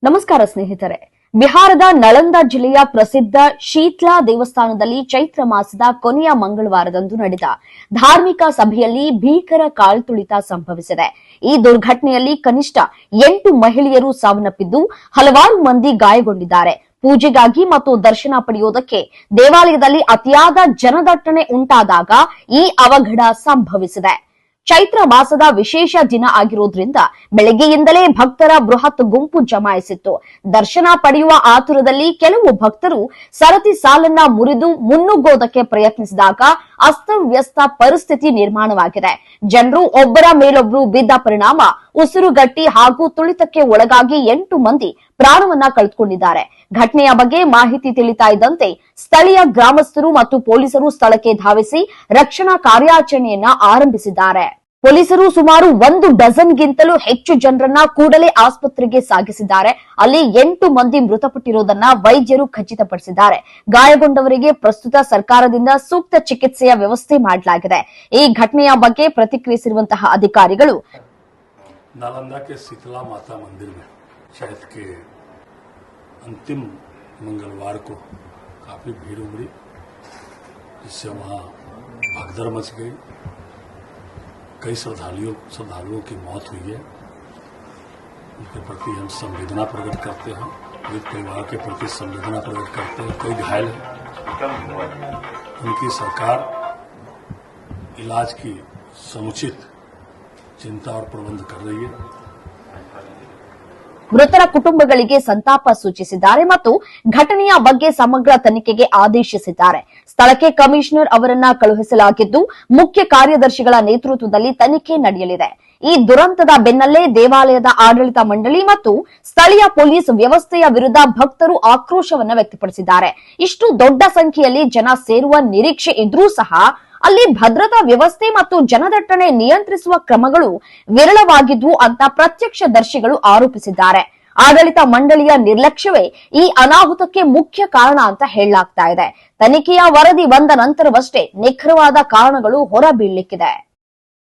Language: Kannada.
ನಮಸ್ಕಾರ ಸ್ನೇಹಿತರೆ. ಬಿಹಾರದ ನಳಂದ ಜಿಲ್ಲೆಯ ಪ್ರಸಿದ್ಧ ಶೀತ್ಲಾ ದೇವಸ್ಥಾನದಲ್ಲಿ ಚೈತ್ರ ಮಾಸದ ಕೊನೆಯ ಮಂಗಳವಾರದಂದು ನಡೆದ ಧಾರ್ಮಿಕ ಸಭೆಯಲ್ಲಿ ಭೀಕರ ಕಾಲ್ತುಳಿತ ಸಂಭವಿಸಿದೆ. ಈ ದುರ್ಘಟನೆಯಲ್ಲಿ ಕನಿಷ್ಠ 8 ಮಹಿಳೆಯರು ಸಾವನ್ನಪ್ಪಿದ್ದು ಹಲವಾರು ಮಂದಿ ಗಾಯಗೊಂಡಿದ್ದಾರೆ. ಪೂಜೆಗಾಗಿ ಮತ್ತು ದರ್ಶನ ಪಡೆಯುವುದಕ್ಕೆ ದೇವಾಲಯದಲ್ಲಿ ಅತಿಯಾದ ಜನದಟ್ಟಣೆ ಉಂಟಾದಾಗ ಈ ಅವಘಡ ಸಂಭವಿಸಿದೆ. ಚೈತ್ರ ಮಾಸದ ವಿಶೇಷ ದಿನ ಆಗಿರೋದ್ರಿಂದ ಬೆಳಗ್ಗೆಯಿಂದಲೇ ಭಕ್ತರ ಬೃಹತ್ ಗುಂಪು ಜಮಾಯಿಸಿತ್ತು. ದರ್ಶನ ಪಡೆಯುವ ಆತುರದಲ್ಲಿ ಕೆಲವು ಭಕ್ತರು ಸರತಿ ಸಾಲನ್ನ ಮುರಿದು ಮುನ್ನುಗ್ಗೋದಕ್ಕೆ ಪ್ರಯತ್ನಿಸಿದಾಗ ಅಸ್ತವ್ಯಸ್ತ ಪರಿಸ್ಥಿತಿ ನಿರ್ಮಾಣವಾಗಿದೆ. ಜನರು ಒಬ್ಬರ ಮೇಲೊಬ್ಬರು ಬಿದ್ದ ಪರಿಣಾಮ ಉಸಿರುಗಟ್ಟಿ ಹಾಗೂ ತುಳಿತಕ್ಕೆ ಒಳಗಾಗಿ 8 ಮಂದಿ ಪ್ರಾಣವನ್ನ ಕಳೆದುಕೊಂಡಿದ್ದಾರೆ. ಘಟನೆಯ ಬಗ್ಗೆ ಮಾಹಿತಿ ತಿಳಿತಾ ಇದ್ದಂತೆ ಸ್ಥಳೀಯ ಗ್ರಾಮಸ್ಥರು ಮತ್ತು ಪೊಲೀಸರು ಸ್ಥಳಕ್ಕೆ ಧಾವಿಸಿ ರಕ್ಷಣಾ ಕಾರ್ಯಾಚರಣೆಯನ್ನ ಆರಂಭಿಸಿದ್ದಾರೆ. ಪೊಲೀಸರು ಸುಮಾರು 1 ಡಜನ್ಗಿಂತಲೂ ಹೆಚ್ಚು ಜನರನ್ನ ಕೂಡಲೇ ಆಸ್ಪತ್ರೆಗೆ ಸಾಗಿಸಿದ್ದಾರೆ. ಅಲ್ಲಿ 8 ಮಂದಿ ಮೃತಪಟ್ಟಿರುವುದನ್ನ ವೈದ್ಯರು ಖಚಿತಪಡಿಸಿದ್ದಾರೆ. ಗಾಯಗೊಂಡವರಿಗೆ ಪ್ರಸ್ತುತ ಸರ್ಕಾರದಿಂದ ಸೂಕ್ತ ಚಿಕಿತ್ಸೆಯ ವ್ಯವಸ್ಥೆ ಮಾಡಲಾಗಿದೆ. ಈ ಘಟನೆಯ ಬಗ್ಗೆ ಪ್ರತಿಕ್ರಿಯಿಸಿರುವಂತಹ ಅಧಿಕಾರಿಗಳು, नालंदा के शीतला माता मंदिर में चैत के अंतिम मंगलवार को काफी भीड़ उमड़ी, जिससे वहां भगदड़ मच गई. कई श्रद्धालुओं की मौत हुई है. उनके प्रति हम संवेदना प्रकट करते हैं, पीड़ित परिवार के प्रति संवेदना प्रकट करते हैं. कई घायल हैं, उनकी सरकार इलाज की समुचित चिंता और प्रबंध कर रही है. ಮೃತರ ಕುಟುಂಬಗಳಿಗೆ ಸಂತಾಪ ಸೂಚಿಸಿದ್ದಾರೆ ಮತ್ತು ಘಟನೆಯ ಬಗ್ಗೆ ಸಮಗ್ರ ತನಿಖೆಗೆ ಆದೇಶಿಸಿದ್ದಾರೆ. ಸ್ಥಳಕ್ಕೆ ಕಮಿಷನರ್ ಅವರನ್ನ ಕಳುಹಿಸಲಾಗಿದ್ದು ಮುಖ್ಯ ಕಾರ್ಯದರ್ಶಿಗಳ ನೇತೃತ್ವದಲ್ಲಿ ತನಿಖೆ ನಡೆಯಲಿದೆ. ಈ ದುರಂತದ ಬೆನ್ನಲ್ಲೇ ದೇವಾಲಯದ ಆಡಳಿತ ಮಂಡಳಿ ಮತ್ತು ಸ್ಥಳೀಯ ಪೊಲೀಸ್ ವ್ಯವಸ್ಥೆಯ ವಿರುದ್ಧ ಭಕ್ತರು ಆಕ್ರೋಶವನ್ನ ವ್ಯಕ್ತಪಡಿಸಿದ್ದಾರೆ. ಇಷ್ಟು ದೊಡ್ಡ ಸಂಖ್ಯೆಯಲ್ಲಿ ಜನ ಸೇರುವ ನಿರೀಕ್ಷೆ ಇದ್ರೂ ಸಹ ಅಲ್ಲಿ ಭದ್ರತಾ ವ್ಯವಸ್ಥೆ ಮತ್ತು ಜನದಟ್ಟಣೆ ನಿಯಂತ್ರಿಸುವ ಕ್ರಮಗಳು ವಿರಳವಾಗಿದ್ವು ಅಂತ ಪ್ರತ್ಯಕ್ಷದರ್ಶಿಗಳು ಆರೋಪಿಸಿದ್ದಾರೆ. ಆಡಳಿತ ಮಂಡಳಿಯ ನಿರ್ಲಕ್ಷ್ಯವೇ ಈ ಅನಾಹುತಕ್ಕೆ ಮುಖ್ಯ ಕಾರಣ ಅಂತ ಹೇಳಲಾಗ್ತಾ ಇದೆ. ತನಿಖೆಯ ವರದಿ ಬಂದ ನಂತರವಷ್ಟೇ ನಿಖರವಾದ ಕಾರಣಗಳು ಹೊರಬೀಳಲಿಕ್ಕಿದೆ.